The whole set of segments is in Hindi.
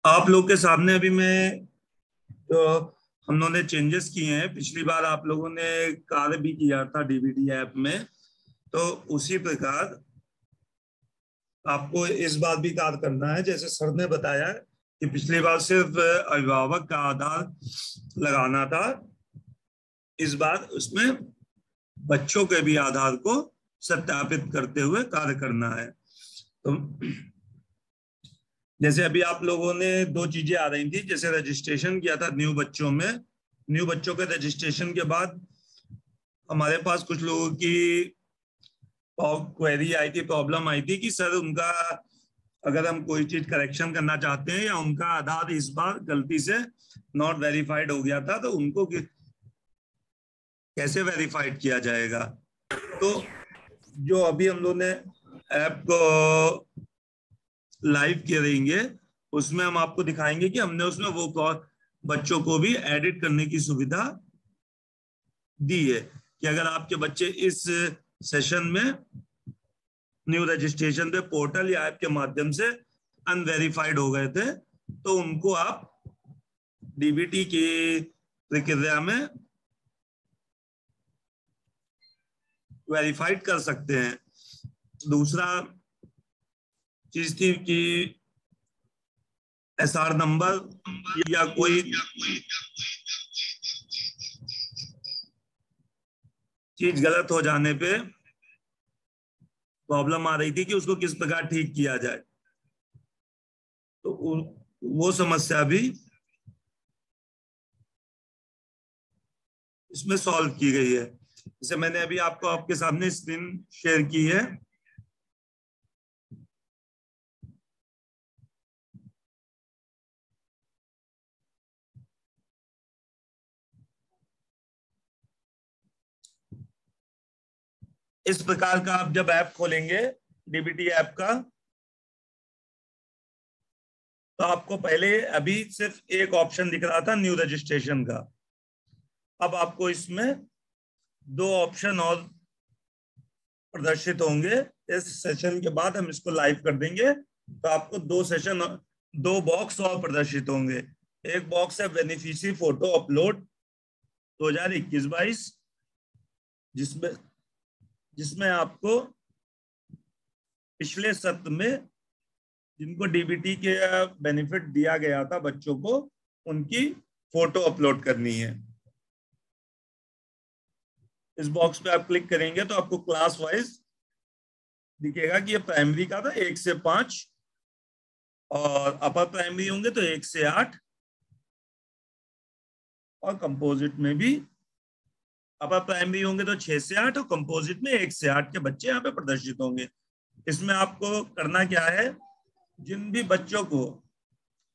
आप लोग के सामने अभी मैं तो हम लोगों ने चेंजेस किए हैं। पिछली बार आप लोगों ने कार्य भी किया था डीबीटी ऐप में, तो उसी प्रकार आपको इस बार भी कार्य करना है। जैसे सर ने बताया कि पिछली बार सिर्फ अभिभावक का आधार लगाना था, इस बार उसमें बच्चों के भी आधार को सत्यापित करते हुए कार्य करना है। तो जैसे अभी आप लोगों ने दो चीजें आ रही थी, जैसे रजिस्ट्रेशन किया था न्यू बच्चों में। न्यू बच्चों के रजिस्ट्रेशन के बाद हमारे पास कुछ लोगों की क्वेरी आई थी, प्रॉब्लम आई थी कि सर उनका अगर हम कोई चीज करेक्शन करना चाहते हैं या उनका आधार इस बार गलती से नॉट वेरीफाइड हो गया था, तो उनको कैसे वेरीफाइड किया जाएगा। तो जो अभी हम लोग ने ऐप को लाइव करेंगे, उसमें हम आपको दिखाएंगे कि हमने उसमें वो बच्चों को भी एडिट करने की सुविधा दी है कि अगर आपके बच्चे इस सेशन में न्यू रजिस्ट्रेशन पे पोर्टल या ऐप के माध्यम से अनवेरिफाइड हो गए थे, तो उनको आप डीबीटी की प्रक्रिया में वेरीफाइड कर सकते हैं। दूसरा चीज थी कि एसआर नंबर या कोई चीज गलत हो जाने पे प्रॉब्लम आ रही थी कि उसको किस प्रकार ठीक किया जाए, तो वो समस्या भी इसमें सॉल्व की गई है। जैसे मैंने अभी आपको आपके सामने स्क्रीन शेयर की है। इस प्रकार का आप जब ऐप खोलेंगे डीबीटी ऐप का, तो आपको पहले अभी सिर्फ एक ऑप्शन दिख रहा था न्यू रजिस्ट्रेशन का। अब आपको इसमें दो ऑप्शन और प्रदर्शित होंगे। इस सेशन के बाद हम इसको लाइव कर देंगे, तो आपको दो बॉक्स और प्रदर्शित होंगे। एक बॉक्स है बेनिफिशियरी फोटो अपलोड 2021-22, जिसमें जिसमें आपको पिछले सत्र में जिनको डीबीटी के बेनिफिट दिया गया था बच्चों को, उनकी फोटो अपलोड करनी है। इस बॉक्स पे आप क्लिक करेंगे तो आपको क्लास वाइज दिखेगा कि ये प्राइमरी का था 1 से 5, और अपर प्राइमरी होंगे तो 1 से 8, और कंपोजिट में भी अपर प्राइमरी होंगे तो 6 से 8, और कंपोजिट में 1 से 8 के बच्चे यहाँ पे प्रदर्शित होंगे। इसमें आपको करना क्या है, जिन भी बच्चों को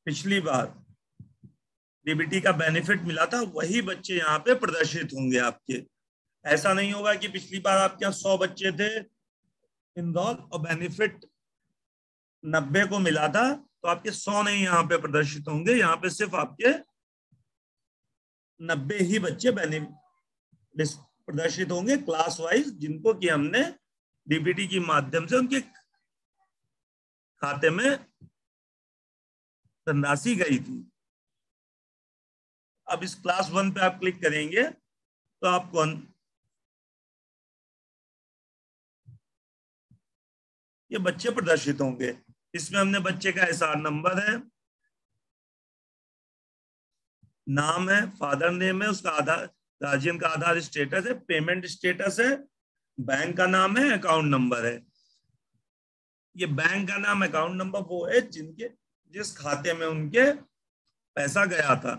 पिछली बार डीबीटी का बेनिफिट मिला था वही बच्चे यहाँ पे प्रदर्शित होंगे आपके। ऐसा नहीं होगा कि पिछली बार आपके यहाँ 100 बच्चे थे इंदौर और बेनिफिट 90 को मिला था, तो आपके 100 नहीं यहाँ पे प्रदर्शित होंगे। यहाँ पे सिर्फ आपके 90 ही बच्चे प्रदर्शित होंगे क्लास वाइज, जिनको कि हमने डीबीटी के माध्यम से उनके खाते में धनराशि गई थी। अब इस क्लास 1 पे आप क्लिक करेंगे तो आपको ये बच्चे प्रदर्शित होंगे। इसमें हमने बच्चे का एसआर नंबर है, नाम है, फादर नेम है, उसका आधार गार्जियन का आधार स्टेटस है, पेमेंट स्टेटस है, बैंक का नाम है, अकाउंट नंबर है। ये बैंक का नाम अकाउंट नंबर वो है जिस खाते में उनके पैसा गया था।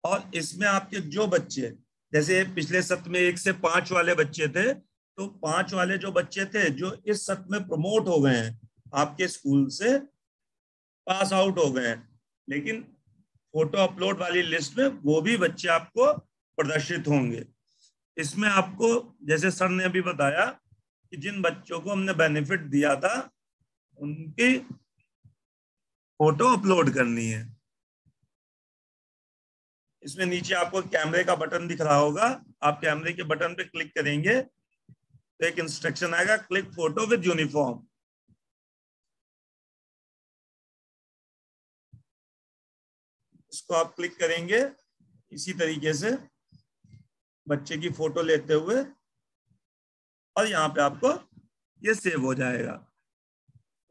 और इसमें आपके जो बच्चे, जैसे पिछले सत्र में 1 से 5 वाले बच्चे थे, तो 5 वाले जो बच्चे थे जो इस सत्र में प्रमोट हो गए हैं, आपके स्कूल से पास आउट हो गए हैं, लेकिन फोटो अपलोड वाली लिस्ट में वो भी बच्चे आपको प्रदर्शित होंगे। इसमें आपको जैसे सर ने अभी बताया कि जिन बच्चों को हमने बेनिफिट दिया था उनकी फोटो अपलोड करनी है। इसमें नीचे आपको कैमरे का बटन दिख रहा होगा, आप कैमरे के बटन पे क्लिक करेंगे तो एक इंस्ट्रक्शन आएगा, क्लिक फोटो विद यूनिफॉर्म। इसको आप क्लिक करेंगे, इसी तरीके से बच्चे की फोटो लेते हुए, और यहाँ पे आपको ये सेव हो जाएगा।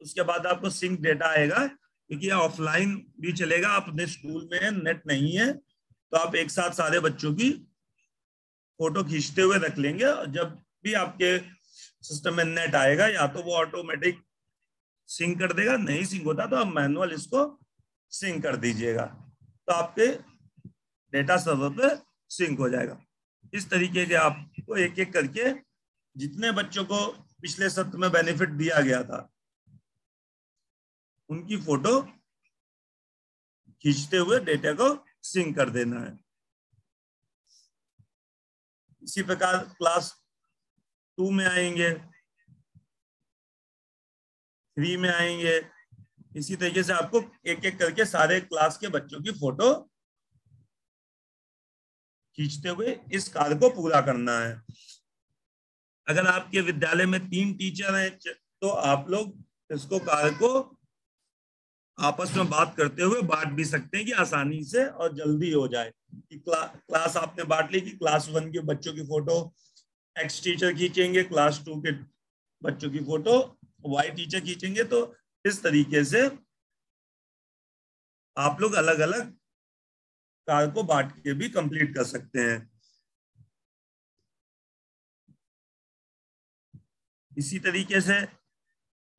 उसके बाद आपको सिंक डेटा आएगा, क्योंकि ये ऑफलाइन भी चलेगा, आप अपने स्कूल में नेट नहीं है तो आप एक साथ सारे बच्चों की फोटो खींचते हुए रख लेंगे, और जब भी आपके सिस्टम में नेट आएगा या तो वो ऑटोमेटिक सिंक कर देगा, नहीं सिंक होता तो आप मैनुअल इसको सिंक कर दीजिएगा, तो आपके डेटा सर्वर पे सिंक हो जाएगा। इस तरीके के आपको एक एक करके जितने बच्चों को पिछले सत्र में बेनिफिट दिया गया था उनकी फोटो खींचते हुए डेटा को सिंक कर देना है। इसी प्रकार क्लास 2 में आएंगे, 3 में आएंगे, इसी तरीके से आपको एक एक करके सारे क्लास के बच्चों की फोटो खींचते हुए इस कार्य को पूरा करना है। अगर आपके विद्यालय में 3 टीचर हैं तो आप लोग इसको कार्य को आपस में बात करते हुए बांट भी सकते हैं कि आसानी से और जल्दी हो जाए। कि क्लास आपने बांट ली कि क्लास 1 के बच्चों की फोटो एक्स टीचर खींचेंगे, क्लास 2 के बच्चों की फोटो वाई टीचर खींचेंगे, तो इस तरीके से आप लोग अलग अलग कार्य को बांट के भी कंप्लीट कर सकते हैं। इसी तरीके से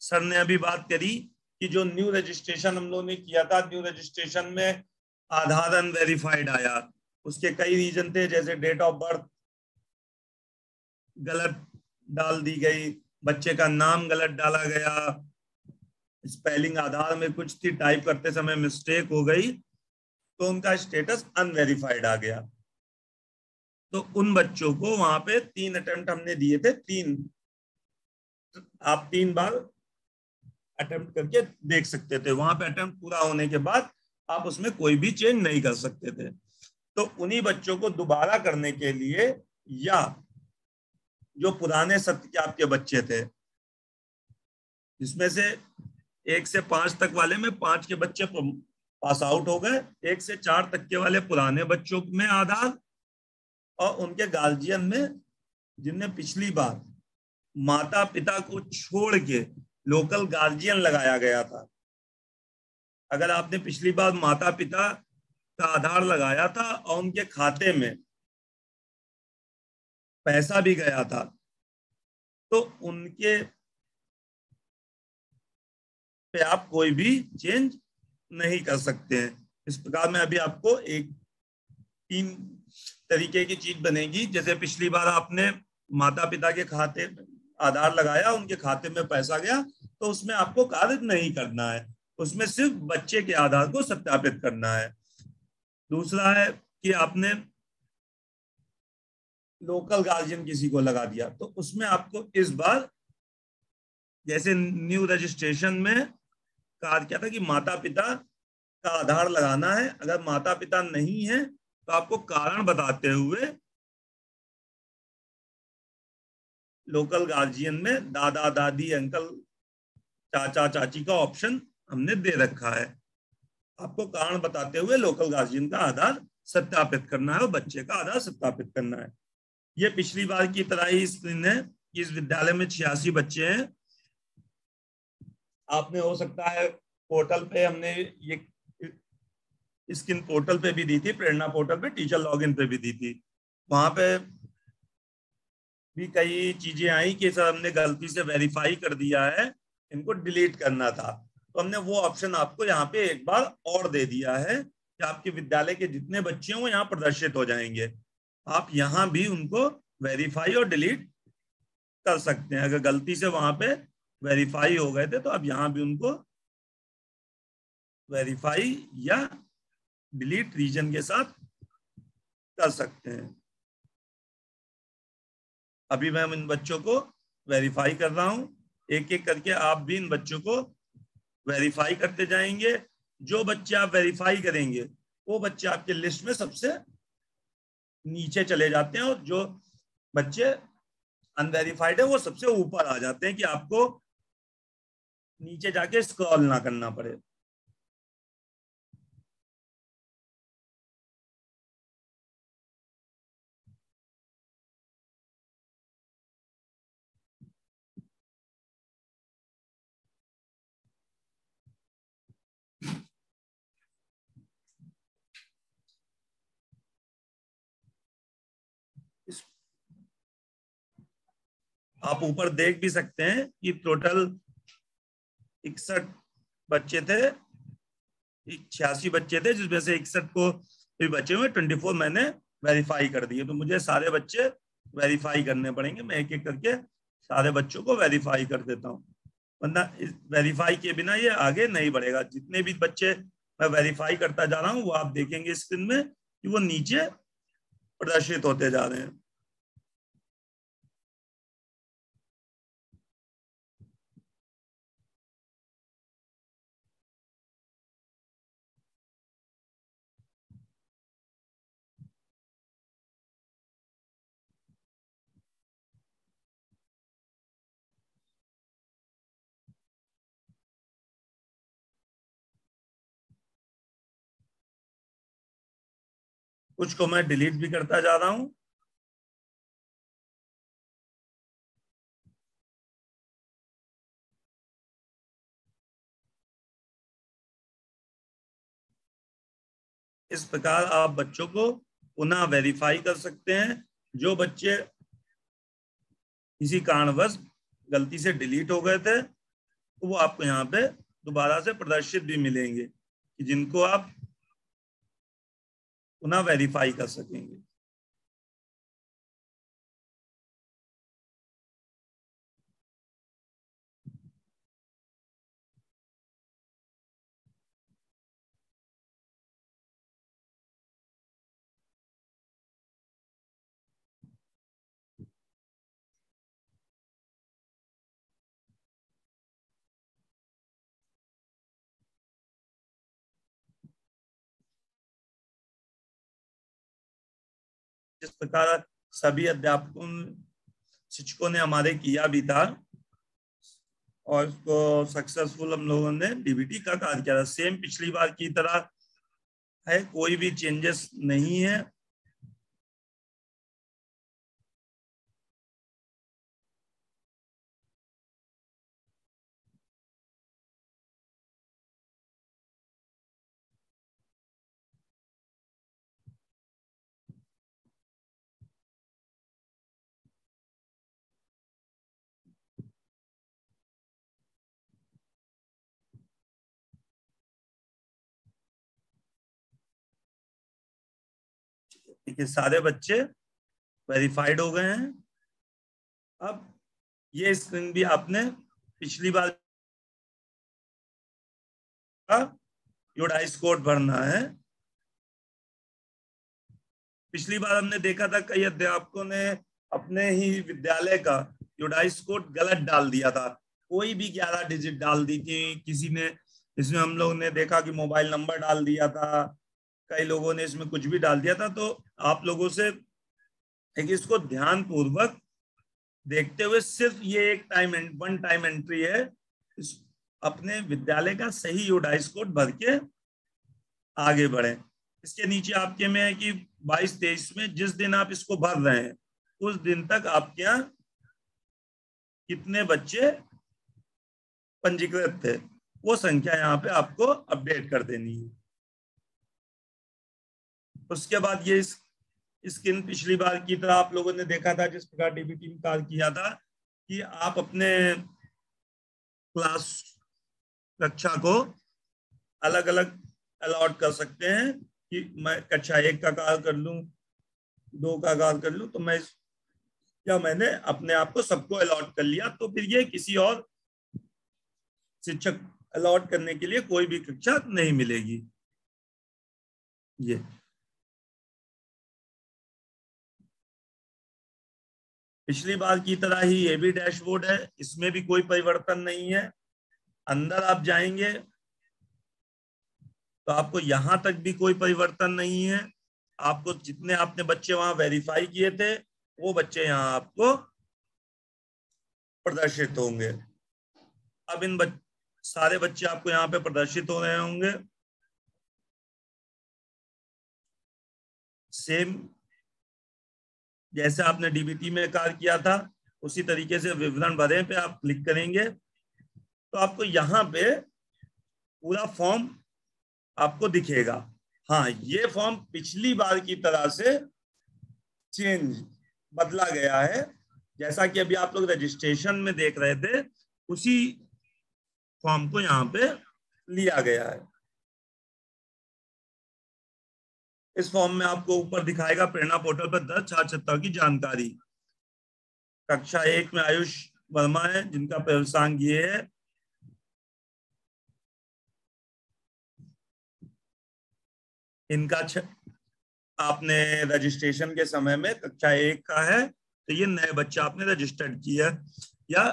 सर ने अभी बात करी कि जो न्यू रजिस्ट्रेशन हम लोगों ने किया था, न्यू रजिस्ट्रेशन में आधार अनवेरिफाइड आया, उसके कई रीजन थे, जैसे डेट ऑफ बर्थ गलत डाल दी गई, बच्चे का नाम गलत डाला गया, स्पेलिंग आधार में कुछ थी, टाइप करते समय मिस्टेक हो गई, तो उनका स्टेटस अनवेरिफाइड आ गया। तो उन बच्चों को वहां पे 3 अटेम्प्ट हमने दिए थे, 3 आप 3 बार अटेम्प्ट करके देख सकते थे। वहां पे अटेम्प्ट पूरा होने के बाद आप उसमें कोई भी चेंज नहीं कर सकते थे। तो उन्हीं बच्चों को दोबारा करने के लिए, या जो पुराने सत्र के आपके बच्चे थे जिसमें से 1 से 5 तक वाले में 5 के बच्चे पास आउट हो गए, 1 से 4 तक के वाले पुराने बच्चों में आधार, और उनके गार्जियन में जिनने पिछली बार माता पिता को छोड़ के लोकल गार्जियन लगाया गया था, अगर आपने पिछली बार माता पिता का आधार लगाया था और उनके खाते में पैसा भी गया था, तो उनके पे आप कोई भी चेंज नहीं कर सकते हैं। इस प्रकार में अभी आपको 3 तरीके की चीज बनेगी। जैसे पिछली बार आपने माता पिता के खाते आधार लगाया, उनके खाते में पैसा गया, तो उसमें आपको कार्य नहीं करना है, उसमें सिर्फ बच्चे के आधार को सत्यापित करना है। दूसरा है कि आपने लोकल गार्जियन किसी को लगा दिया, तो उसमें आपको इस बार जैसे न्यू रजिस्ट्रेशन में कार्य क्या था कि माता पिता का आधार लगाना है, अगर माता पिता नहीं है तो आपको कारण बताते हुए लोकल गार्जियन में दादा दादी अंकल चाचा चाची का ऑप्शन हमने दे रखा है। आपको कारण बताते हुए लोकल गार्जियन का आधार सत्यापित करना है और बच्चे का आधार सत्यापित करना है। ये पिछली बार की तरह ही स्क्रीन है। इस विद्यालय में 86 बच्चे हैं। आपने हो सकता है पोर्टल पे, हमने ये स्क्रीन पोर्टल पे भी दी थी, प्रेरणा पोर्टल पे, टीचर लॉगिन पे भी दी थी, वहां पे भी कई चीजें आई कि सर हमने गलती से वेरीफाई कर दिया है, इनको डिलीट करना था, तो हमने वो ऑप्शन आपको यहाँ पे एक बार और दे दिया है कि आपके विद्यालय के जितने बच्चे हों यहाँ प्रदर्शित हो जाएंगे। आप यहाँ भी उनको वेरीफाई और डिलीट कर सकते हैं। अगर गलती से वहां पे वेरीफाई हो गए थे तो आप यहाँ भी उनको वेरीफाई या डिलीट रीजन के साथ कर सकते हैं। अभी मैं इन बच्चों को वेरीफाई कर रहा हूं, एक एक करके आप भी इन बच्चों को वेरीफाई करते जाएंगे। जो बच्चे आप वेरीफाई करेंगे वो बच्चे आपके लिस्ट में सबसे नीचे चले जाते हैं, और जो बच्चे अनवेरीफाइड है वो सबसे ऊपर आ जाते हैं कि आपको नीचे जाके स्क्रॉल ना करना पड़े। आप ऊपर देख भी सकते हैं कि टोटल 61 बच्चे थे, 86 बच्चे थे, जिसमें से 61 को भी बचे हुए 24 मैंने वेरीफाई कर दिए। तो मुझे सारे बच्चे वेरीफाई करने पड़ेंगे, मैं एक एक करके सारे बच्चों को वेरीफाई कर देता हूँ, वरना वेरीफाई के बिना ये आगे नहीं बढ़ेगा। जितने भी बच्चे मैं वेरीफाई करता जा रहा हूँ वो आप देखेंगे स्क्रीन में कि वो नीचे प्रदर्शित होते जा रहे हैं। कुछ को मैं डिलीट भी करता जा रहा हूं। इस प्रकार आप बच्चों को पुनः वेरीफाई कर सकते हैं। जो बच्चे किसी कारणवश गलती से डिलीट हो गए थे तो वो आपको यहाँ पे दोबारा से प्रदर्शित भी मिलेंगे, कि जिनको आप पुनः वेरीफाई कर सकेंगे। जिस प्रकार सभी अध्यापकों शिक्षकों ने हमारे किया भी था और उसको सक्सेसफुल हम लोगों ने डीबीटी का कार्य किया था, सेम पिछली बार की तरह है, कोई भी चेंजेस नहीं है। ठीक है, सारे बच्चे वेरीफाइड हो गए हैं। अब ये स्क्रीन भी आपने पिछली बार का यूडाइस कोड भरना है। पिछली बार हमने देखा था कई अध्यापकों ने अपने ही विद्यालय का यूडाइस कोड गलत डाल दिया था, कोई भी 11 डिजिट डाल दी थी, किसी ने इसमें हम लोग ने देखा कि मोबाइल नंबर डाल दिया था, कई लोगों ने इसमें कुछ भी डाल दिया था। तो आप लोगों से एक इसको ध्यान पूर्वक देखते हुए सिर्फ ये एक वन टाइम एंट्री है, अपने विद्यालय का सही यूडाइस कोड भर के आगे बढ़े। इसके नीचे आपके में है कि 22-23 में जिस दिन आप इसको भर रहे हैं उस दिन तक आपके यहाँ कितने बच्चे पंजीकृत थे वो संख्या यहाँ पे आपको अपडेट कर देनी है। उसके बाद ये स्क्रीन पिछली बार की तरह आप लोगों ने देखा था जिस प्रकार डीबीटी में कार्य किया था कि आप अपने क्लास कक्षा को अलग अलग अलॉट कर सकते हैं कि मैं कक्षा 1 का कार्य कर लूं, 2 का कार्य कर लूं। तो मैंने अपने आप को सबको अलॉट कर लिया, तो फिर ये किसी और शिक्षक अलॉट करने के लिए कोई भी कक्षा नहीं मिलेगी। ये पिछली बार की तरह ही ये भी डैशबोर्ड है, इसमें भी कोई परिवर्तन नहीं है। अंदर आप जाएंगे तो आपको यहां तक भी कोई परिवर्तन नहीं है। आपको जितने आपने बच्चे वहां वेरीफाई किए थे वो बच्चे यहाँ आपको प्रदर्शित होंगे। अब सारे बच्चे आपको यहाँ पे प्रदर्शित हो रहे होंगे। सेम जैसे आपने डीबीटी में कार्य किया था उसी तरीके से विवरण भरे पे आप क्लिक करेंगे तो आपको यहाँ पे पूरा फॉर्म आपको दिखेगा। हाँ, ये फॉर्म पिछली बार की तरह से बदला गया है, जैसा कि अभी आप लोग रजिस्ट्रेशन में देख रहे थे, उसी फॉर्म को यहाँ पे लिया गया है। इस फॉर्म में आपको ऊपर दिखाएगा प्रेरणा पोर्टल पर दर्ज छात्र छात्राओं की जानकारी। कक्षा 1 में आयुष वर्मा है, जिनका प्रेषांक ये है। इनका आपने रजिस्ट्रेशन के समय में कक्षा 1 का है, तो ये नए बच्चा आपने रजिस्टर्ड किया, या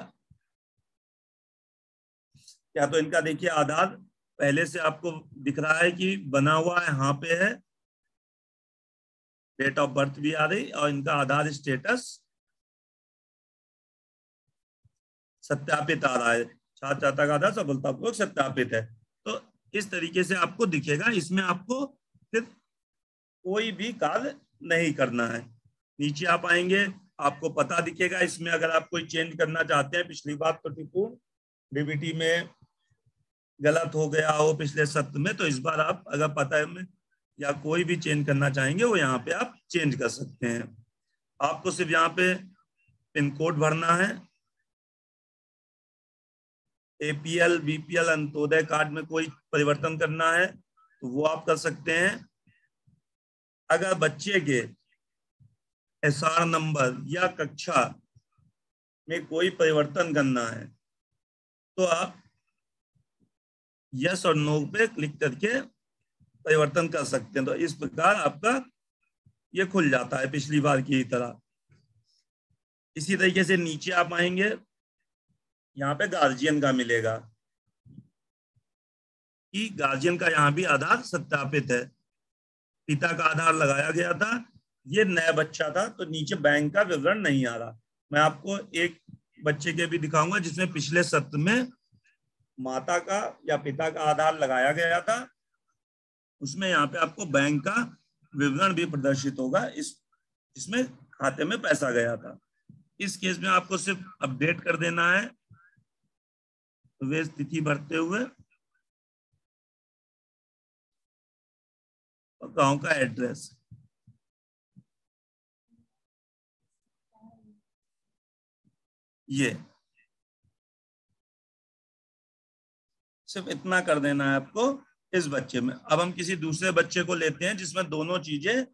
तो इनका देखिए आधार पहले से आपको दिख रहा है कि बना हुआ है, यहाँ पे है, डेट ऑफ बर्थ भी आ रही, और इनका आधार स्टेटस सत्यापित आ रहा है, छात्र छात्रा का आधार सफलतापूर्वक सत्यापित है। तो इस तरीके से आपको दिखेगा। इसमें आपको फिर कोई भी कार्य नहीं करना है। नीचे आप आएंगे, आपको पता दिखेगा। इसमें अगर आप कोई चेंज करना चाहते हैं, पिछली बार त्रुटिपूर्ण डीबीटी में गलत हो गया हो पिछले सत्र में, तो इस बार आप अगर पता है या कोई भी चेंज करना चाहेंगे, वो यहाँ पे आप चेंज कर सकते हैं। आपको सिर्फ यहाँ पे पिन कोड भरना है। एपीएल, बीपीएल, अंत्योदय कार्ड में कोई परिवर्तन करना है तो वो आप कर सकते हैं। अगर बच्चे के एसआर नंबर या कक्षा में कोई परिवर्तन करना है तो आप यस और नो पे क्लिक करके परिवर्तन कर सकते हैं। तो इस प्रकार आपका ये खुल जाता है पिछली बार की तरह। इसी तरीके से नीचे आप आएंगे, यहाँ पे गार्जियन का मिलेगा कि गार्जियन का यहाँ भी आधार सत्यापित है। पिता का आधार लगाया गया था, ये नया बच्चा था, तो नीचे बैंक का विवरण नहीं आ रहा। मैं आपको एक बच्चे के भी दिखाऊंगा जिसमें पिछले सत्र में माता का या पिता का आधार लगाया गया था, उसमें यहाँ पे आपको बैंक का विवरण भी प्रदर्शित होगा, इसमें खाते में पैसा गया था। इस केस में आपको सिर्फ अपडेट कर देना है वे तिथि भरते हुए और गांव का एड्रेस। ये सिर्फ इतना कर देना है आपको इस बच्चे में। अब हम किसी दूसरे बच्चे को लेते हैं जिसमें दोनों चीजें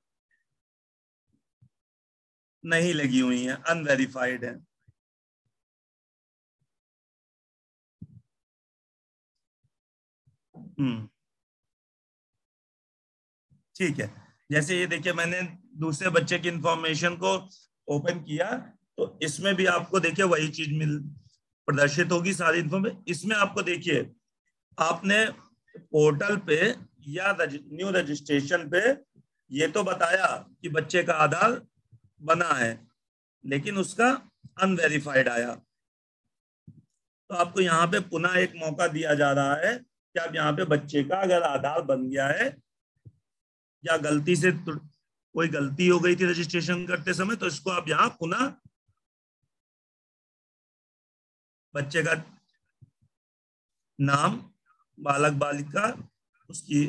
नहीं लगी हुई हैं, अनवेरिफाइड है। ठीक है, जैसे ये देखिए मैंने दूसरे बच्चे की इंफॉर्मेशन को ओपन किया, तो इसमें भी आपको देखिए वही चीज प्रदर्शित होगी, सारी इंफॉर्मेशन। इसमें आपको देखिए आपने पोर्टल पे या न्यू रजिस्ट्रेशन पे ये तो बताया कि बच्चे का आधार बना है, लेकिन उसका अनवेरिफाइड आया। तो आपको यहाँ पे पुनः एक मौका दिया जा रहा है कि आप यहाँ पे बच्चे का अगर आधार बन गया है या गलती से कोई गलती हो गई थी रजिस्ट्रेशन करते समय, तो इसको आप यहाँ पुनः बच्चे का नाम, बालक बालिका, उसकी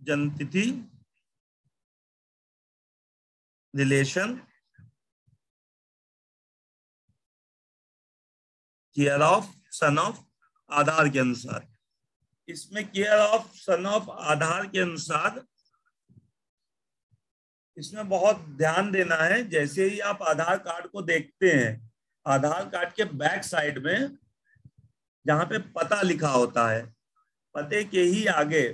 जन्म तिथि, relation, care of, son of, Aadhaar के अनुसार। इसमें care of son of Aadhaar के अनुसार इसमें बहुत ध्यान देना है। जैसे ही आप आधार कार्ड को देखते हैं, आधार कार्ड के बैक साइड में जहां पे पता लिखा होता है, पते के ही आगे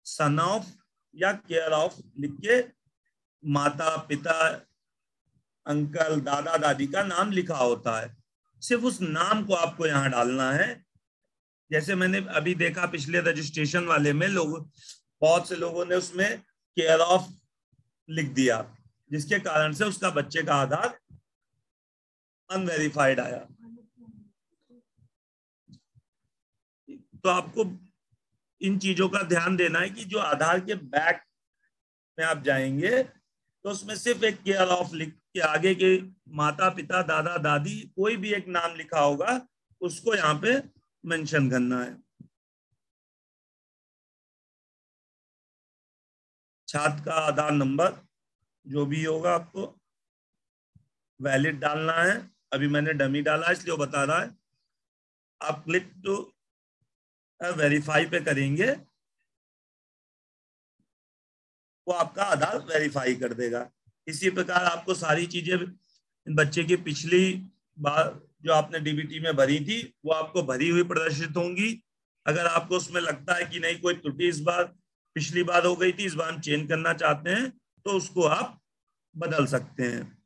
सन ऑफ या केयर ऑफ लिख के माता पिता, अंकल, दादा दादी का नाम लिखा होता है। सिर्फ उस नाम को आपको यहाँ डालना है। जैसे मैंने अभी देखा पिछले रजिस्ट्रेशन वाले में बहुत से लोगों ने उसमें केयर ऑफ लिख दिया, जिसके कारण से उसका बच्चे का आधार अनवेरिफाइड आया। तो आपको इन चीजों का ध्यान देना है कि जो आधार के बैक में आप जाएंगे तो उसमें सिर्फ एक केयर ऑफ लिख के आगे के माता पिता दादा दादी कोई भी एक नाम लिखा होगा, उसको यहाँ पे मेंशन करना है। छात्र का आधार नंबर जो भी होगा आपको वैलिड डालना है, अभी मैंने डमी डाला इसलिए वो बता रहा है। आप क्लिक टू वेरीफाई पे करेंगे, वो आपका आधार वेरीफाई कर देगा। इसी प्रकार आपको सारी चीजें बच्चे की पिछली बार जो आपने डीबीटी में भरी थी वो आपको भरी हुई प्रदर्शित होंगी। अगर आपको उसमें लगता है कि नहीं कोई त्रुटि इस बार पिछली बार हो गई थी, इस बार हम चेंज करना चाहते हैं, तो उसको आप बदल सकते हैं।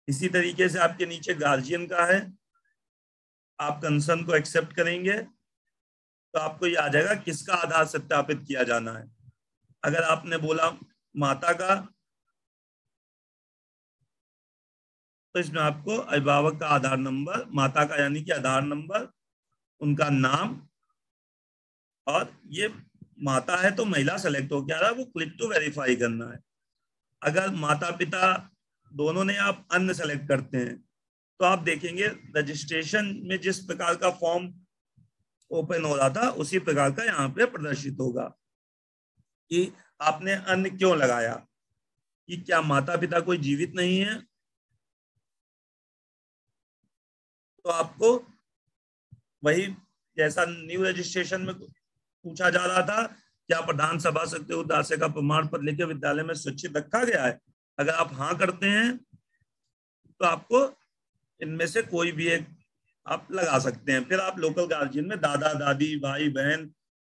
इसी तरीके से आपके नीचे गार्जियन का है, आप कंसर्न को एक्सेप्ट करेंगे तो आपको ये आ जाएगा किसका आधार सत्यापित किया जाना है। अगर आपने बोला माता का, तो इसमें आपको अभिभावक का आधार नंबर, माता का यानी कि आधार नंबर, उनका नाम, और ये माता है तो महिला सेलेक्ट हो क्या रहा है वो क्लिक टू वेरीफाई करना है। अगर माता पिता दोनों ने आप अन्य सेलेक्ट करते हैं तो आप देखेंगे रजिस्ट्रेशन में जिस प्रकार का फॉर्म ओपन हो रहा था उसी प्रकार का यहाँ पे प्रदर्शित होगा कि आपने अन्य क्यों लगाया, कि क्या माता पिता कोई जीवित नहीं है। तो आपको वही जैसा न्यू रजिस्ट्रेशन में पूछा जा रहा था, क्या प्रधान सभा सत्य उदास्य का प्रमाण पत्र लेकर विद्यालय में सुरक्षित रखा गया है, अगर आप हाँ करते हैं तो आपको इनमें से कोई भी एक आप लगा सकते हैं। फिर आप लोकल गार्जियन में दादा दादी, भाई बहन,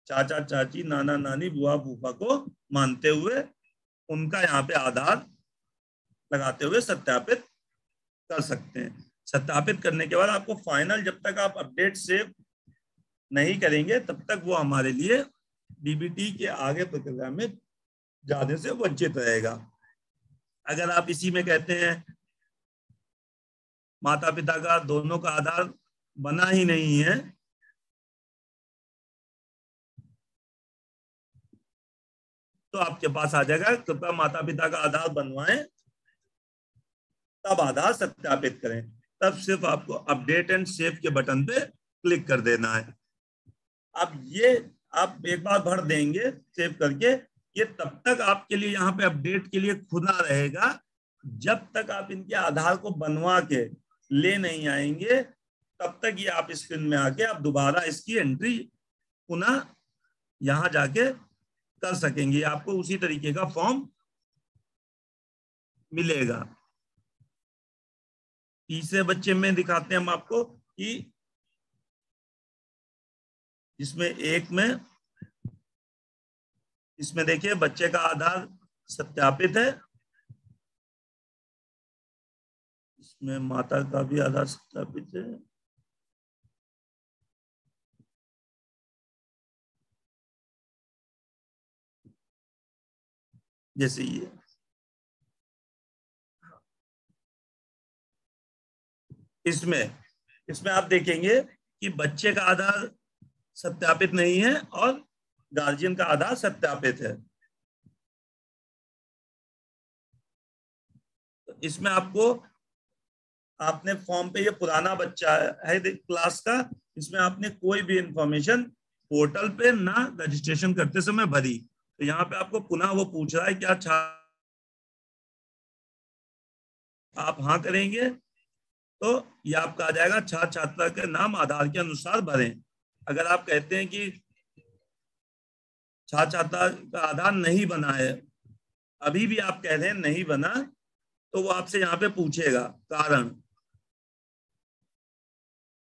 चाचा चाची, नाना नानी, बुआ फूफा को मानते हुए उनका यहाँ पे आधार लगाते हुए सत्यापित कर सकते हैं। सत्यापित करने के बाद आपको फाइनल, जब तक आप अपडेट सेव नहीं करेंगे तब तक वो हमारे लिए डीबीटी के आगे प्रक्रिया में जाने से वंचित रहेगा। अगर आप इसी में कहते हैं माता पिता का दोनों का आधार बना ही नहीं है, तो आपके पास आ जाएगा कृपया माता पिता का आधार बनवाएं, तब आधार सत्यापित करें। तब सिर्फ आपको अपडेट एंड सेव के बटन पे क्लिक कर देना है। अब ये आप एक बार भर देंगे सेव करके, ये तब तक आपके लिए यहाँ पे अपडेट के लिए खुला रहेगा जब तक आप इनके आधार को बनवा के ले नहीं आएंगे, तब तक ये आप स्क्रीन में आके आप दोबारा इसकी एंट्री पुनः यहाँ जाके कर सकेंगे। आपको उसी तरीके का फॉर्म मिलेगा। तीसरे बच्चे में दिखाते हैं हम आपको कि इसमें एक में, इसमें देखिए बच्चे का आधार सत्यापित है, इसमें माता का भी आधार सत्यापित है। जैसे ये इसमें आप देखेंगे कि बच्चे का आधार सत्यापित नहीं है और गार्जियन का आधार सत्यापित है। तो इसमें आपको, आपने फॉर्म पे, ये पुराना बच्चा है क्लास का, इसमें आपने कोई भी इंफॉर्मेशन पोर्टल पे ना रजिस्ट्रेशन करते समय भरी, तो यहाँ पे आपको पुनः वो पूछ रहा है क्या आप हाँ करेंगे तो ये आपका आ जाएगा छात्र छात्रा के नाम आधार के अनुसार भरें। अगर आप कहते हैं कि छात्र छात्रा का आधार नहीं बना है, अभी भी आप कह रहे हैं नहीं बना, तो वो आपसे यहाँ पे पूछेगा कारण,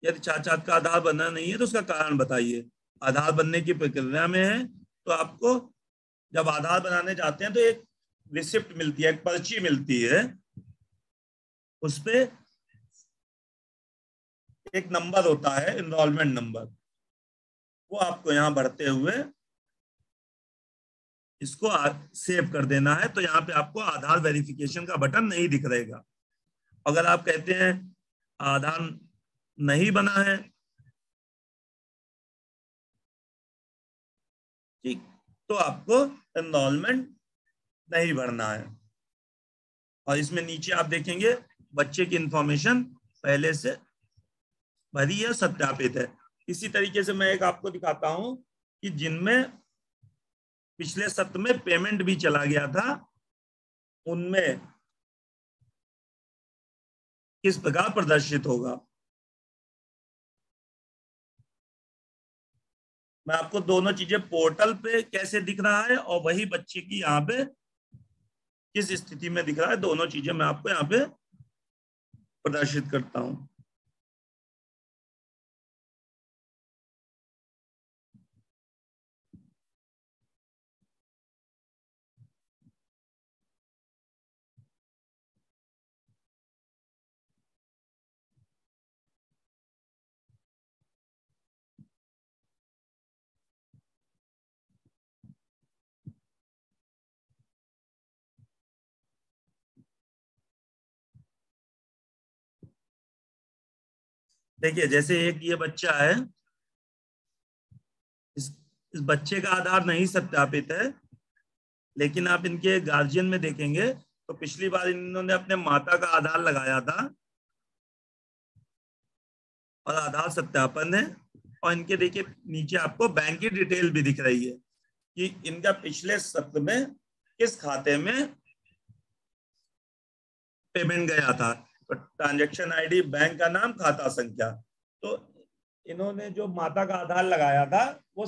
यदि छात्र छात्रा का आधार बना नहीं है तो उसका कारण बताइए। आधार बनने की प्रक्रिया में है तो आपको जब आधार बनाने जाते हैं तो एक रिसिप्ट मिलती है, एक पर्ची मिलती है, उस पे एक नंबर होता है एनरोलमेंट नंबर, वो आपको यहाँ भरते हुए इसको सेव कर देना है। तो यहाँ पे आपको आधार वेरिफिकेशन का बटन नहीं दिख रहेगा। अगर आप कहते हैं आधार नहीं बना है, ठीक, तो आपको एनरोलमेंट नहीं भरना है। और इसमें नीचे आप देखेंगे बच्चे की इंफॉर्मेशन पहले से भरी है, सत्यापित है। इसी तरीके से मैं एक आपको दिखाता हूं कि जिनमें पिछले सत्र में पेमेंट भी चला गया था, उनमें किस प्रकार प्रदर्शित होगा। मैं आपको दोनों चीजें पोर्टल पे कैसे दिख रहा है और वही बच्चे की यहाँ पे किस स्थिति में दिख रहा है, दोनों चीजें मैं आपको यहाँ पे प्रदर्शित करता हूं। देखिए, जैसे एक ये बच्चा है, इस बच्चे का आधार नहीं सत्यापित है, लेकिन आप इनके गार्जियन में देखेंगे तो पिछली बार इन्होंने अपने माता का आधार लगाया था और आधार सत्यापन है। और इनके देखिए नीचे आपको बैंक की डिटेल भी दिख रही है कि इनका पिछले सत्र में किस खाते में पेमेंट गया था। तो ट्रांजैक्शन आईडी, बैंक का नाम, खाता संख्या। तो इन्होंने जो माता का आधार लगाया था वो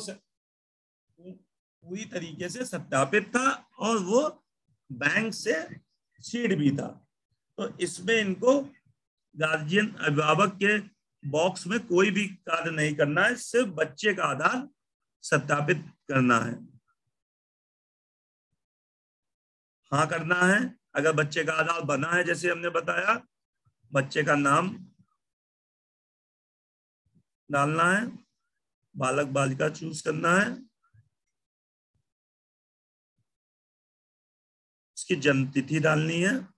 पूरी तरीके से सत्यापित था और वो बैंक से सीड भी था। तो इसमें इनको गार्जियन, अभिभावक के बॉक्स में कोई भी कार्य नहीं करना है, सिर्फ बच्चे का आधार सत्यापित करना है। हाँ करना है अगर बच्चे का आधार बना है, जैसे हमने बताया, बच्चे का नाम डालना है, बालक बालिका चूज करना है, उसकी जन्म तिथि डालनी है,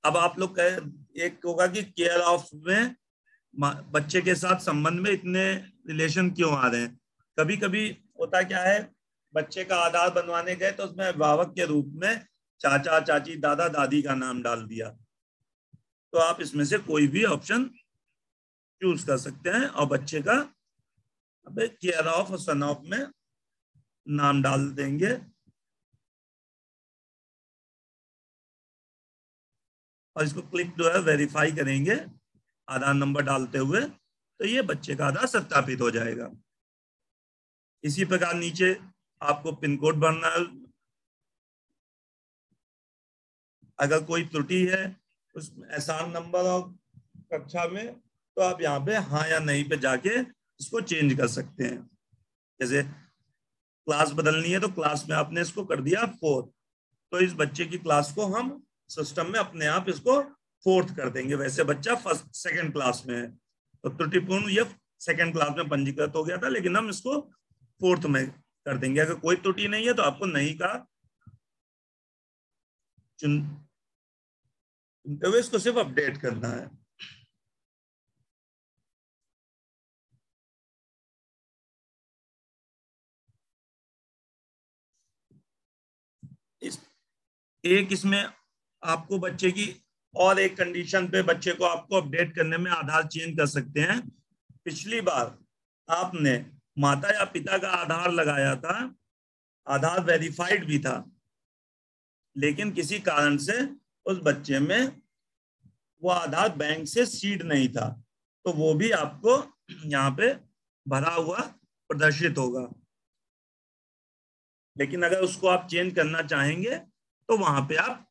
अब आप लोग कहे, एक होगा कि केयर ऑफ में बच्चे के साथ संबंध में इतने रिलेशन क्यों आ रहे हैं। कभी कभी होता क्या है, बच्चे का आधार बनवाने गए तो उसमें अभिभावक के रूप में चाचा चाची दादा दादी का नाम डाल दिया। तो आप इसमें से कोई भी ऑप्शन चूज कर सकते हैं और बच्चे का केयर ऑफ और सन ऑफ में नाम डाल देंगे और इसको क्लिक जो है वेरीफाई करेंगे आधार नंबर डालते हुए, तो ये बच्चे का आधार सत्यापित हो जाएगा। इसी प्रकार नीचे आपको पिन कोड भरना है। अगर कोई त्रुटि है उस एहसान नंबर और कक्षा में, तो आप यहाँ पे हाँ या नहीं पे जाके इसको चेंज कर सकते हैं। जैसे क्लास बदलनी है तो क्लास में आपने इसको कर दिया 4, तो इस बच्चे की क्लास को हम सिस्टम में अपने आप इसको 4th कर देंगे। वैसे बच्चा सेकंड क्लास में है, तो त्रुटिपूर्ण ये सेकंड क्लास में पंजीकृत हो गया था, लेकिन हम इसको 4th में कर देंगे। अगर कोई त्रुटि नहीं है तो आपको नहीं का चुनते हुए इसको सिर्फ अपडेट करना है। इसमें आपको बच्चे की और एक कंडीशन पे बच्चे को आपको अपडेट करने में आधार चेंज कर सकते हैं। पिछली बार आपने माता या पिता का आधार लगाया था, आधार वेरीफाइड भी था, लेकिन किसी कारण से उस बच्चे में वो आधार बैंक से सीड नहीं था, तो वो भी आपको यहाँ पे भरा हुआ प्रदर्शित होगा। लेकिन अगर उसको आप चेंज करना चाहेंगे तो वहां पे आप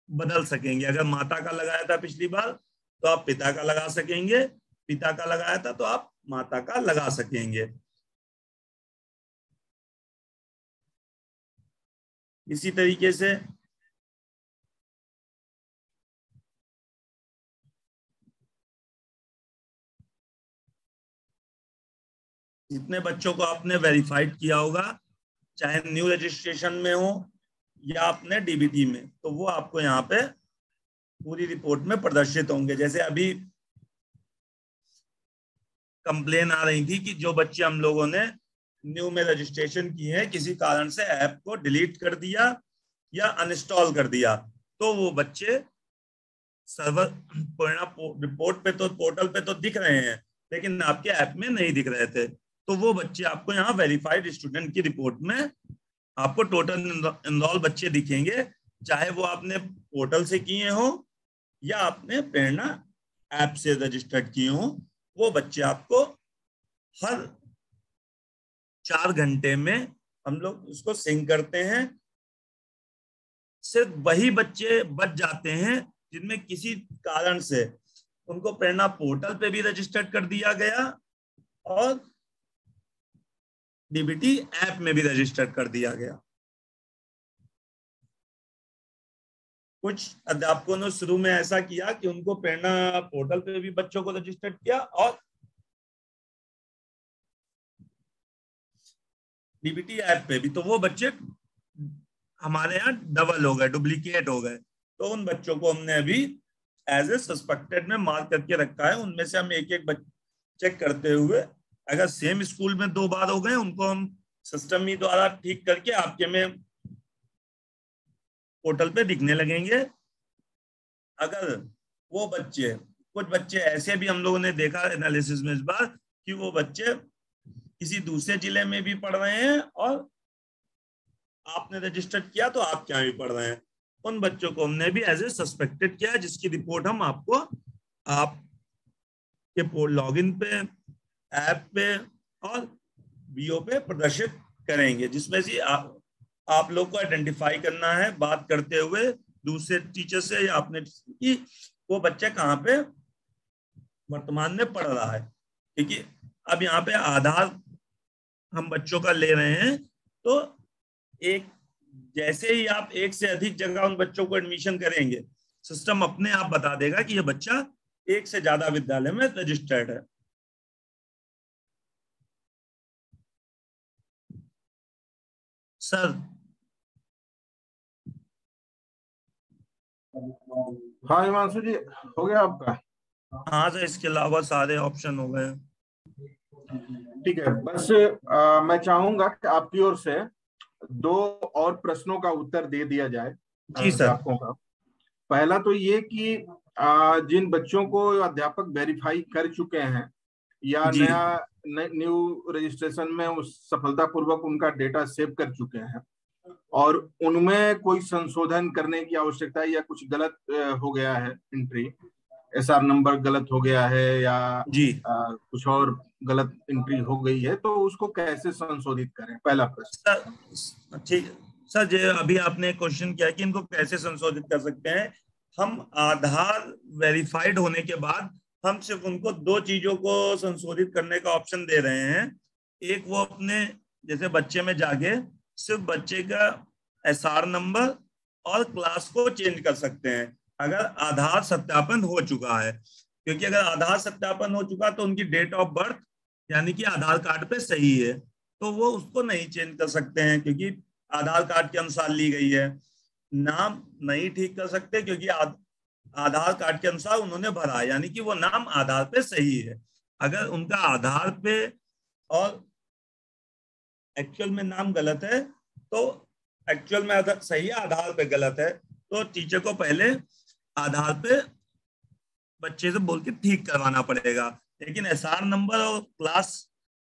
बदल सकेंगे। अगर माता का लगाया था पिछली बार तो आप पिता का लगा सकेंगे, पिता का लगाया था तो आप माता का लगा सकेंगे। इसी तरीके से जितने बच्चों को आपने वेरीफाइड किया होगा, चाहे न्यू रजिस्ट्रेशन में हो या अपने डीबीटी में, तो वो आपको यहाँ पे पूरी रिपोर्ट में प्रदर्शित होंगे। जैसे अभी कंप्लेन आ रही थी कि जो बच्चे हम लोगों ने न्यू में रजिस्ट्रेशन की है, किसी कारण से ऐप को डिलीट कर दिया या अनइंस्टॉल कर दिया, तो वो बच्चे सर्वर परिणाम रिपोर्ट पे तो पोर्टल पे तो दिख रहे हैं, लेकिन आपके ऐप में नहीं दिख रहे थे। तो वो बच्चे आपको यहाँ वेरीफाइड स्टूडेंट की रिपोर्ट में आपको टोटल इनरोल बच्चे दिखेंगे, चाहे वो आपने पोर्टल से किए हो या आपने प्रेरणा ऐप से रजिस्टर्ड किए हो। वो बच्चे आपको हर 4 घंटे में हम लोग उसको सिंक करते हैं। सिर्फ वही बच्चे बच जाते हैं जिनमें किसी कारण से उनको प्रेरणा पोर्टल पे भी रजिस्टर्ड कर दिया गया और डीबीटी ऐप में भी रजिस्टर्ड कर दिया गया। कुछ अध्यापकों ने शुरू में ऐसा किया कि उनको प्रेरणा पोर्टल पे भी बच्चों को रजिस्टर्ड किया और डीबीटी ऐप पे भी, तो वो बच्चे हमारे यहाँ डबल हो गए, डुप्लीकेट हो गए। तो उन बच्चों को हमने अभी एज ए सस्पेक्टेड में मार्क करके रखा है। उनमें से हम एक एक बच्चे चेक करते हुए, अगर सेम स्कूल में 2 बार हो गए उनको हम सिस्टम ही द्वारा ठीक करके आपके में पोर्टल पे दिखने लगेंगे। अगर वो बच्चे, कुछ बच्चे ऐसे भी हम लोगों ने देखा एनालिसिस में इस बार कि वो बच्चे किसी दूसरे जिले में भी पढ़ रहे हैं और आपने रजिस्टर्ड किया तो आप क्या भी पढ़ रहे हैं, उन बच्चों को हमने भी एज ए सस्पेक्टेड किया, जिसकी रिपोर्ट हम आपको आपके लॉगिन पे, ऐप पे और बीओ पे प्रदर्शित करेंगे, जिसमें से आप लोग को आइडेंटिफाई करना है बात करते हुए दूसरे टीचर से या अपने कि वो बच्चा कहाँ पे वर्तमान में पढ़ रहा है। क्योंकि अब यहाँ पे आधार हम बच्चों का ले रहे हैं, तो एक जैसे ही आप एक से अधिक जगह उन बच्चों को एडमिशन करेंगे, सिस्टम अपने आप बता देगा कि ये बच्चा एक से ज्यादा विद्यालय में रजिस्टर्ड है। सर हाँ हिमांशु जी, हो गया आपका? हाँ सर, इसके अलावा सारे ऑप्शन हो गए। ठीक है, बस मैं चाहूंगा कि आपकी ओर से 2 और प्रश्नों का उत्तर दे दिया जाए जी सर। अध्यापकों का। पहला तो ये कि जिन बच्चों को अध्यापक वेरीफाई कर चुके हैं या जी न्यू रजिस्ट्रेशन में उस सफलतापूर्वक उनका डेटा सेव कर चुके हैं और उनमें कोई संशोधन करने की आवश्यकता है या कुछ गलत हो गया है, एंट्री एसआर नंबर गलत हो गया है या जी कुछ और गलत एंट्री हो गई है, तो उसको कैसे संशोधित करें, पहला प्रश्न। सर ठीक सर, जो अभी आपने क्वेश्चन किया कि इनको कैसे संशोधित कर सकते हैं, हम आधार वेरीफाइड होने के बाद हम सिर्फ उनको 2 चीजों को संशोधित करने का ऑप्शन दे रहे हैं। एक, वो अपने जैसे बच्चे में जाके सिर्फ बच्चे का एसआर नंबर और क्लास को चेंज कर सकते हैं अगर आधार सत्यापन हो चुका है। क्योंकि अगर आधार सत्यापन हो चुका तो उनकी डेट ऑफ बर्थ यानी कि आधार कार्ड पे सही है, तो वो उसको नहीं चेंज कर सकते हैं क्योंकि आधार कार्ड के अनुसार ली गई है। नाम नहीं ठीक कर सकते क्योंकि आधार कार्ड के अनुसार उन्होंने भरा, यानी कि वो नाम आधार पे सही है। अगर उनका आधार पे और एक्चुअल में नाम गलत है, तो एक्चुअल में सही है, आधार पे गलत है, तो टीचर को पहले आधार पे बच्चे से बोल के ठीक करवाना पड़ेगा। लेकिन एसआर नंबर और क्लास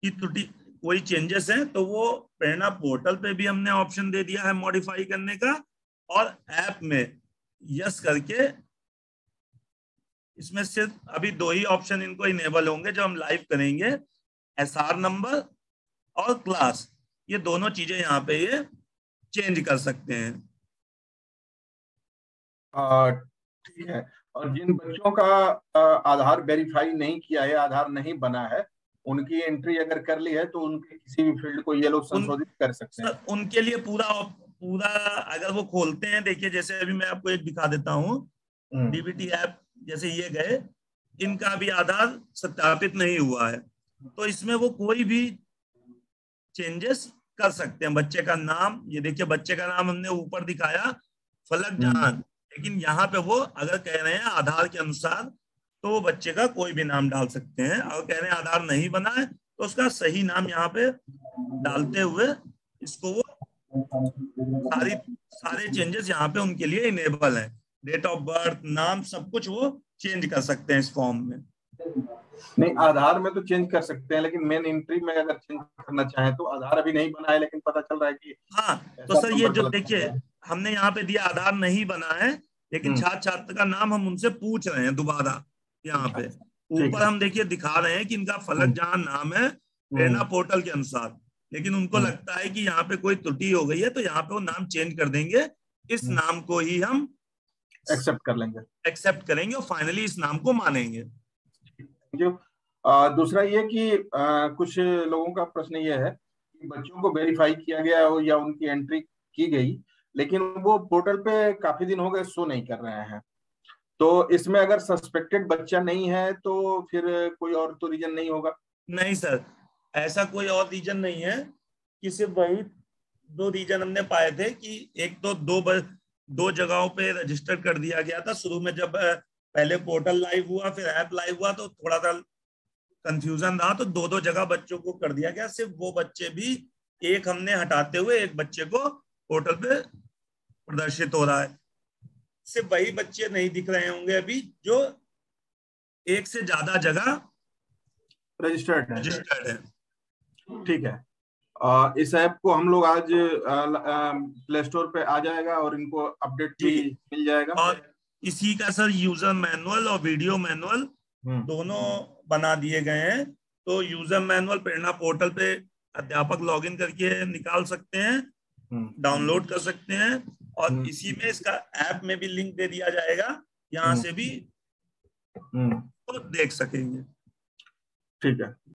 की त्रुटि कोई चेंजेस हैं तो वो प्रेरणा पोर्टल पे भी हमने ऑप्शन दे दिया है मॉडिफाई करने का, और ऐप में यस करके इसमें सिर्फ अभी 2 ही ऑप्शन इनको इनेबल होंगे जो हम लाइव करेंगे, एसआर नंबर और क्लास। ये दोनों चीजें यहाँ पे ये चेंज कर सकते हैं। ठीक है, और जिन बच्चों का आधार वेरीफाई नहीं किया है, आधार नहीं बना है, उनकी एंट्री अगर कर ली है तो उनके किसी भी फील्ड को ये लोग संशोधित कर सकते हैं? उनके लिए पूरा अगर वो खोलते हैं, देखिए जैसे अभी मैं आपको एक दिखा देता हूँ, डीबीटी ऐप जैसे ये गए, इनका भी आधार सत्यापित नहीं हुआ है, तो इसमें वो कोई भी चेंजेस कर सकते हैं। बच्चे का नाम, ये देखिए बच्चे का नाम हमने ऊपर दिखाया फलक जहान, लेकिन यहाँ पे वो अगर कह रहे हैं आधार के अनुसार तो वो बच्चे का कोई भी नाम डाल सकते हैं। अगर कह रहे हैं आधार नहीं बना है तो उसका सही नाम यहाँ पे डालते हुए इसको वो सारे चेंजेस यहाँ पे उनके लिए इनेबल हैं। डेट ऑफ बर्थ, नाम, सब कुछ वो चेंज कर सकते हैं इस फॉर्म में। नहीं, आधार में तो चेंज कर सकते हैं, लेकिन मेन एंट्री में अगर चेंज करना चाहें तो आधार अभी नहीं बना है, लेकिन पता चल रहा है कि हाँ, तो ऐसा सर ये नंबर जो गलत देखिए है। हमने यहाँ पे दिया आधार नहीं बना है, लेकिन छात्र छात्र का नाम हम उनसे पूछ रहे हैं दोबारा। यहाँ पे ठीक ऊपर है। हम देखिए दिखा रहे हैं कि इनका फलक जहाँ नाम है प्रेरणा पोर्टल के अनुसार, लेकिन उनको लगता है कि यहाँ पे कोई त्रुटि हो गई है, तो यहाँ पे वो नाम चेंज कर देंगे। इस नाम को ही हम एक्सेप्ट कर लेंगे, एक्सेप्ट करेंगे और फाइनली इस नाम को मानेंगे। Thank you. दूसरा ये कि कुछ लोगों का प्रश्न ये है कि बच्चों को वेरीफाई किया गया हो या उनकी एंट्री की गई, लेकिन वो पोर्टल पे काफी दिन हो गए शो नहीं कर रहे हैं। तो इसमें अगर सस्पेक्टेड बच्चा नहीं है तो फिर कोई और तो रीजन नहीं होगा? नहीं सर, ऐसा कोई और रीजन नहीं है, कि सिर्फ वही 2 रीजन हमने पाए थे कि एक तो दो जगहों पे रजिस्टर कर दिया गया था शुरू में, जब पहले पोर्टल लाइव हुआ फिर ऐप लाइव हुआ तो थोड़ा सा कंफ्यूजन रहा, तो 2 जगह बच्चों को कर दिया गया। सिर्फ वो बच्चे भी, एक हमने हटाते हुए एक बच्चे को पोर्टल पे प्रदर्शित हो रहा है। सिर्फ वही बच्चे नहीं दिख रहे होंगे अभी जो एक से ज्यादा जगह रजिस्टर्ड है। ठीक है। इस ऐप को हम लोग आज प्ले स्टोर पे आ जाएगा और इनको अपडेट भी मिल जाएगा। और इसी का सर यूजर मैनुअल और वीडियो मैनुअल दोनों बना दिए गए हैं। तो यूजर मैनुअल प्रेरणा पोर्टल पे अध्यापक लॉगिन करके निकाल सकते हैं, डाउनलोड कर सकते हैं, और इसी में इसका ऐप में भी लिंक दे दिया जाएगा, यहाँ से भी तो देख सकेंगे। ठीक है।